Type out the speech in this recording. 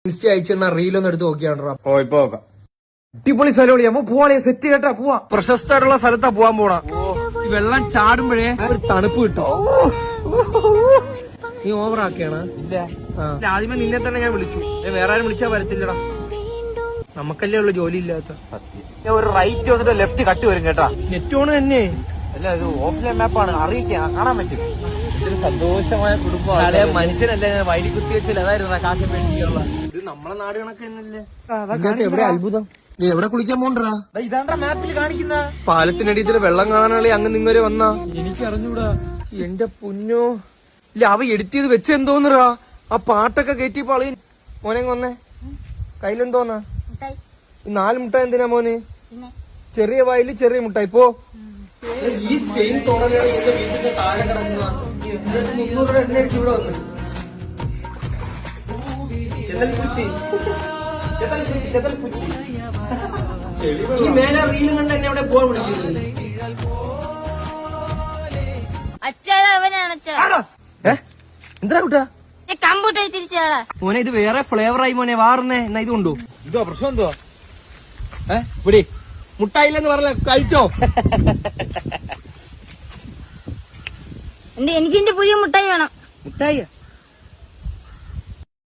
Insta അയച്ചെന്നാ റീലൊന്നും എടുത്ത് നോക്കിയാണ്ടോ. ഓ ഇപ്പൊ നോക്കാം. അടിപൊളി സ്ഥലം അമ്മ പോവാളെ സെറ്റ് കേട്ടാ പോവാ. പ്രശസ്തമായിട്ടുള്ള സ്ഥലത്താ പോവാൻ പോണ. ഈ വെള്ളം ചാടുമ്പോഴേ ഒരു തണുപ്പ് കിട്ടും. നീ ഓവറാക്കിയാണ്. ഇല്ല ആദ്യമേ നിന്നെ തന്നെ ഞാൻ വിളിച്ചു. വേറെ ആരും വിളിച്ചാ വരത്തില്ലടാ. നമുക്കല്ലേ ഉള്ളു ജോലി ഇല്ലാത്ത. സത്യം ഒരു റൈറ്റ് വന്നിട്ട് ലെഫ്റ്റ് കട്ട് വരും കേട്ടാ. നെറ്റ് ഓൺ തന്നെ. അല്ല ഇത് ഓഫ്ലൈൻ മാപ്പാണ്, അറിയിക്കാം, കാണാൻ പറ്റും. ഇതൊരു സന്തോഷമായ കുടുംബം. മനുഷ്യനല്ലേ വൈലി കുത്തി വെച്ചില്ല. അതായിരുന്നു കാശിന് വേണ്ടിയുള്ള. ഇത് നമ്മളെ നാട് കണക്ക് തന്നെയല്ലേ. എവിടെ അത്ഭുതം. നീ എവിടെ കുളിക്കാൻ പോണ്ടാ? ഇതാണ്ടാ മാപ്പിൽ കാണിക്കുന്ന പാലത്തിനടിയിൽ വെള്ളം കാണാനുള്ള അങ്ങ് നിങ്ങരെ വന്നാ. എനിക്കറിഞ്ഞൂടാ. എന്റെ പൊന്നോ. ഇല്ല അവ എഡിറ്റ് ചെയ്ത് വെച്ചെന്തോന്നറാ. ആ പാട്ടൊക്കെ കയറ്റിയപ്പോ അളി മോനെ കൊന്നേ. കയ്യിലെന്തോന്നാ? 4 മുട്ട എന്തിനാ മോന്? ചെറിയ വായില് ചെറിയ മുട്ടായി. പോ. ഈ ചെയിൻ തോന്നലാണ് എന്റെ വീട്ടിന്റെ താഴെ കിടക്കുന്ന 300 രൂപ എണ്ണ അടിച്ച് ഇവിടെ വന്ന്. ഈ മേലെ റീലും കണ്ട് എന്നെ ഇവിടെ പോകാൻ വിളിക്കുന്നത്. എന്താ കൂട്ടാ കമ്പ്യൂട്ടർ തിരിച്ചാടാ മോനെ. ഇത് വേറെ ഫ്ലേവർ ആയി മോനെ. വാറുന്നേ എന്നാ ഇത് കൊണ്ടു. ഇതോ പ്രശ്നം എന്തോ? ഇവിടെ മുട്ടായില്ലെന്ന് പറഞ്ഞ കഴിച്ചോ. എനിക്ക് എന്റെ പുതിയ മുട്ടായി വേണം. മുട്ടായി